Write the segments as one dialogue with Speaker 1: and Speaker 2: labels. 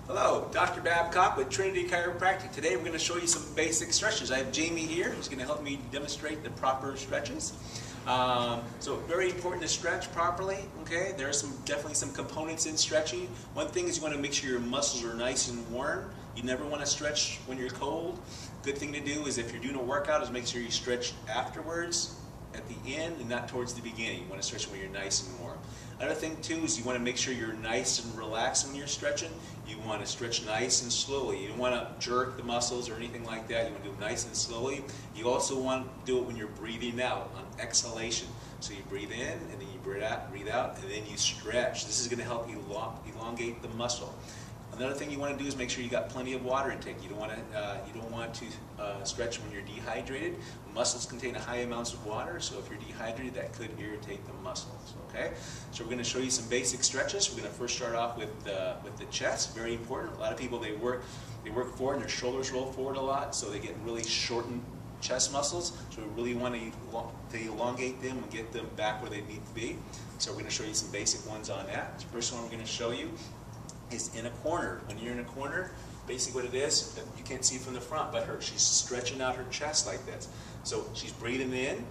Speaker 1: Hello, Dr. Babcock with Trinity Chiropractic. Today we're going to show you some basic stretches. I have Jamie here who's going to help me demonstrate the proper stretches. So very important to stretch properly. Okay, there are definitely some components in stretching. One thing is you want to make sure your muscles are nice and warm. You never want to stretch when you're cold. Good thing to do is if you're doing a workout is make sure you stretch afterwards, at the end, and not towards the beginning. You want to stretch when you're nice and warm. Another thing too is you want to make sure you're nice and relaxed when you're stretching. You want to stretch nice and slowly. You don't want to jerk the muscles or anything like that. You want to do it nice and slowly. You also want to do it when you're breathing out, on exhalation. So you breathe in and then you breathe out, and then you stretch. This is going to help elongate the muscle. Another thing you want to do is make sure you got plenty of water intake. You don't want to stretch when you're dehydrated. Muscles contain high amounts of water, so if you're dehydrated, that could irritate the muscles. Okay, so we're going to show you some basic stretches. We're going to first start off with the chest. Very important. A lot of people they work forward and their shoulders roll forward a lot, so they get really shortened chest muscles. So we really want to elongate them and get them back where they need to be. So we're going to show you some basic ones on that. The first one we're going to show you is in a corner. When you're in a corner, basically what it is, you can't see from the front, but she's stretching out her chest like this. So she's breathing in,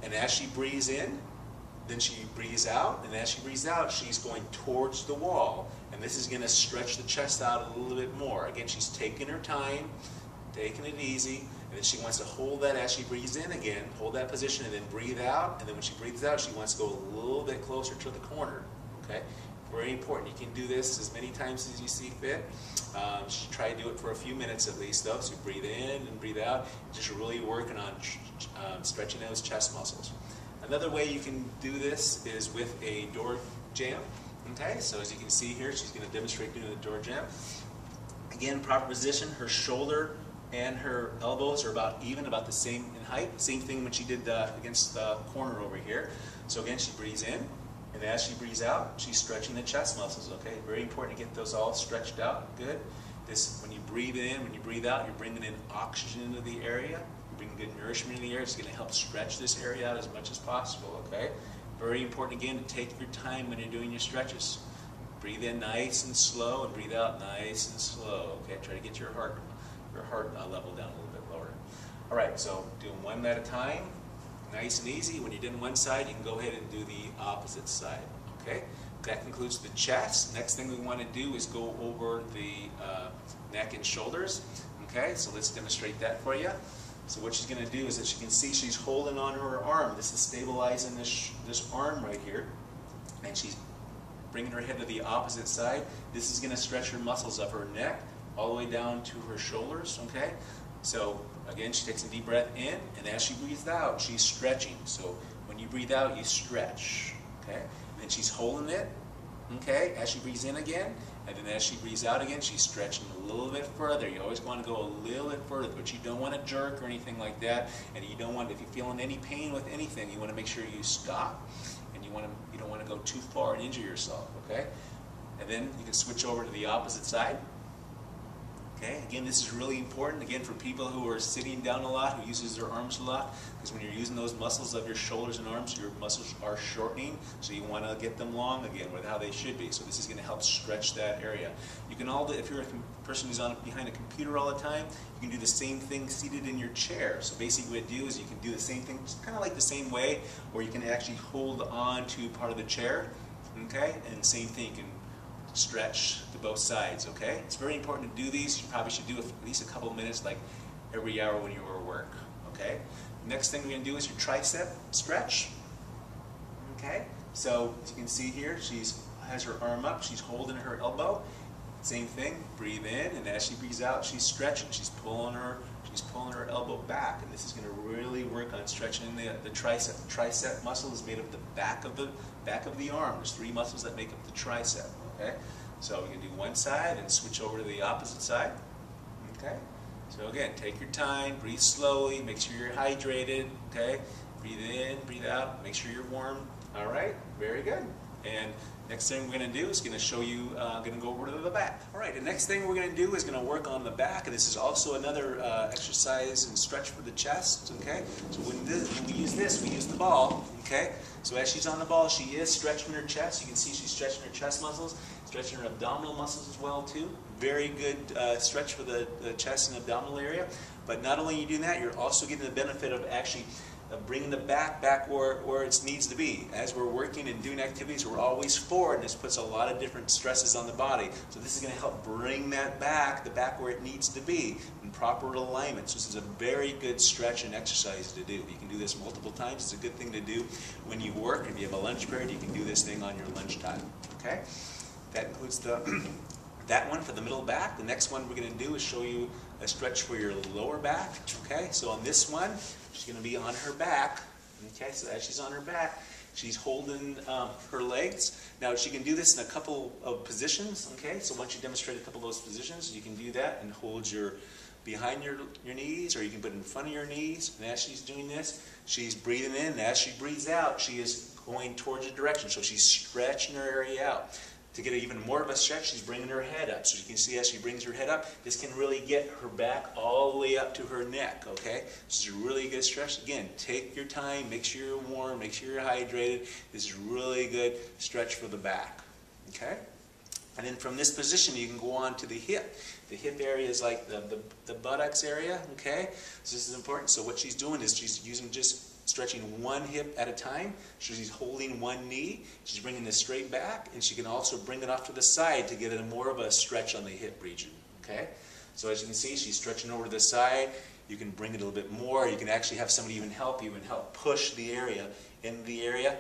Speaker 1: and as she breathes in, then she breathes out, and as she breathes out, she's going towards the wall, and this is going to stretch the chest out a little bit more. Again, she's taking her time, taking it easy, and then she wants to hold that as she breathes in again, hold that position, and then breathe out, and then when she breathes out, she wants to go a little bit closer to the corner. Okay? Very important. You can do this as many times as you see fit. Try to do it for a few minutes at least, though. So breathe in and breathe out. Just really working on stretching those chest muscles. Another way you can do this is with a door jam. Okay, so as you can see here, she's going to demonstrate doing the door jam. Again, proper position. Her shoulder and her elbows are about the same in height. Same thing when she did against the corner over here. So again, she breathes in. And as she breathes out, she's stretching the chest muscles, okay? Very important to get those all stretched out. Good. When you breathe in, when you breathe out, you're bringing in oxygen into the area. You're bringing good nourishment into the area. It's going to help stretch this area out as much as possible, okay? Very important, again, to take your time when you're doing your stretches. Breathe in nice and slow, and breathe out nice and slow, okay? Try to get your heart level down a little bit lower. All right, so doing one at a time. Nice and easy. When you're doing one side, you can go ahead and do the opposite side. Okay? That concludes the chest. Next thing we want to do is go over the neck and shoulders. Okay? So let's demonstrate that for you. So what she's going to do is, as you can see, she's holding on her arm. This is stabilizing this arm right here. And she's bringing her head to the opposite side. This is going to stretch her muscles of her neck all the way down to her shoulders. Okay? So again, she takes a deep breath in, and as she breathes out, she's stretching. So when you breathe out, you stretch. Okay? And then she's holding it. Okay? As she breathes in again, and then as she breathes out again, she's stretching a little bit further. You always want to go a little bit further, but you don't want to jerk or anything like that. And you don't want, if you're feeling any pain with anything, you want to make sure you stop, and you don't want to go too far and injure yourself. Okay? And then you can switch over to the opposite side. Okay, again, this is really important, again, for people who are sitting down a lot, who uses their arms a lot, because when you're using those muscles of your shoulders and arms, your muscles are shortening, so you want to get them long again, with how they should be. So this is going to help stretch that area. You can if you're a person who's behind a computer all the time, you can do the same thing seated in your chair. So basically what you do is you can do the same thing, kind of like the same way, or you can actually hold on to part of the chair, okay, and same thing, you can stretch to both sides, okay? It's very important to do these. You probably should do at least a couple minutes, like every hour when you're at work, okay? Next thing we're going to do is your tricep stretch, okay? So as you can see here, she has her arm up, she's holding her elbow. Same thing, breathe in, and as she breathes out, she's stretching. She's pulling her elbow back, and this is going to really work on stretching the tricep. The tricep muscle is made of the back of the arm. There's 3 muscles that make up the tricep. Okay, so we can do one side and switch over to the opposite side. Okay, so again, take your time, breathe slowly, make sure you're hydrated. Okay, breathe in, breathe out, make sure you're warm. All right, very good. And next thing we're going to do is going to show you, going to go over to the back. All right, the next thing we're going to do is going to work on the back, and this is also another exercise and stretch for the chest, okay? So when we use this, we use the ball, okay? So as she's on the ball, she is stretching her chest. You can see she's stretching her chest muscles, stretching her abdominal muscles as well too. Very good stretch for the chest and abdominal area. But not only are you doing that, you're also getting the benefit of actually bringing the back where it needs to be. As we're working and doing activities, we're always forward, and this puts a lot of different stresses on the body. So this is going to help bring that the back where it needs to be, in proper alignment. So this is a very good stretch and exercise to do. You can do this multiple times. It's a good thing to do when you work. If you have a lunch period, you can do this thing on your lunch time. Okay? That includes that one for the middle back. The next one we're going to do is show you a stretch for your lower back. Okay, so on this one, she's going to be on her back. Okay, so as she's on her back, she's holding her legs. Now she can do this in a couple of positions. Okay, so once you demonstrate a couple of those positions, you can do that and hold your behind your knees, or you can put it in front of your knees. And as she's doing this, she's breathing in. And as she breathes out, she is going towards a direction. So she's stretching her area out. To get even more of a stretch, she's bringing her head up. So you can see as she brings her head up, this can really get her back all the way up to her neck, okay? This is a really good stretch. Again, take your time, make sure you're warm, make sure you're hydrated. This is a really good stretch for the back, okay? And then from this position, you can go on to the hip. The hip area is like the buttocks area, okay? So this is important. So what she's doing is she's using just stretching one hip at a time. She's holding one knee. She's bringing this straight back, and she can also bring it off to the side to get more of a stretch on the hip region, okay? So as you can see, she's stretching over to the side. You can bring it a little bit more. You can actually have somebody even help you and help push the area into the area.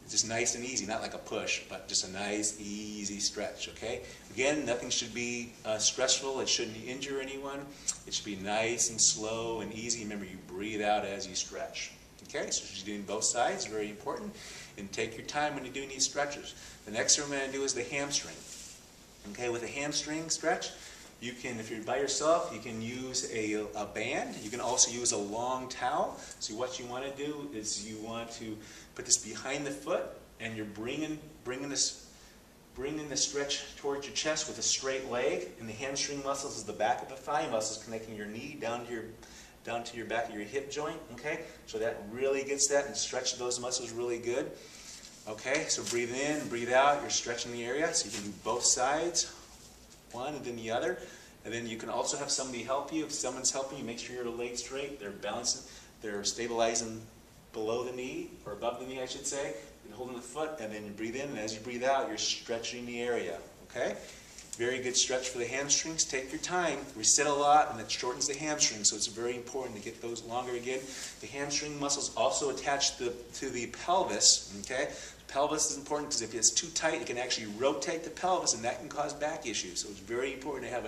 Speaker 1: Just nice and easy, not like a push, but just a nice, easy stretch, okay? Again, nothing should be stressful. It shouldn't injure anyone. It should be nice and slow and easy. Remember, you breathe out as you stretch. Okay, so she's doing both sides, very important. And take your time when you're doing these stretches. The next thing we're going to do is the hamstring. Okay, with a hamstring stretch, you can, if you're by yourself, you can use a band. You can also use a long towel. So what you want to do is you want to put this behind the foot, and you're bringing the stretch towards your chest with a straight leg. And the hamstring muscles is the back of the thigh muscles connecting your knee down to your back of your hip joint. Okay, so that really gets that and stretch those muscles really good. Okay, so breathe in, breathe out. You're stretching the area, so you can do both sides. One and then the other, and then you can also have somebody help you. If someone's helping you, make sure your legs straight. They're balancing, they're stabilizing below the knee, or above the knee, I should say. You're holding the foot, and then you breathe in, and as you breathe out, you're stretching the area. Okay? Very good stretch for the hamstrings. Take your time. We sit a lot, and it shortens the hamstrings, so it's very important to get those longer again. The hamstring muscles also attach to the pelvis. Okay? Pelvis is important because if it's too tight, it can actually rotate the pelvis, and that can cause back issues. So it's very important to have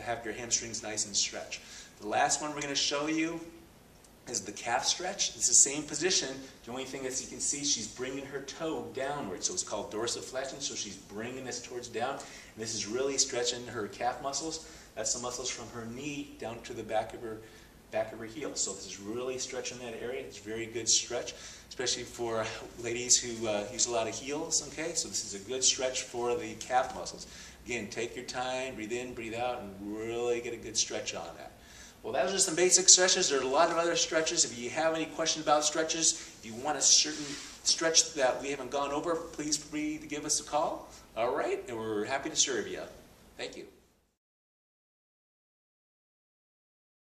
Speaker 1: have your hamstrings nice and stretched. The last one we're going to show you is the calf stretch. It's the same position. The only thing is you can see she's bringing her toe downward. So it's called dorsiflexion. So she's bringing this towards down. And this is really stretching her calf muscles. That's the muscles from her knee down to the back of her heel. So this is really stretching that area. It's a very good stretch, especially for ladies who use a lot of heels. Okay, so this is a good stretch for the calf muscles. Again, take your time, breathe in, breathe out, and really get a good stretch on that. Well, those are some basic stretches. There are a lot of other stretches. If you have any questions about stretches, if you want a certain stretch that we haven't gone over, please feel free to give us a call. All right, and we're happy to serve you. Thank you.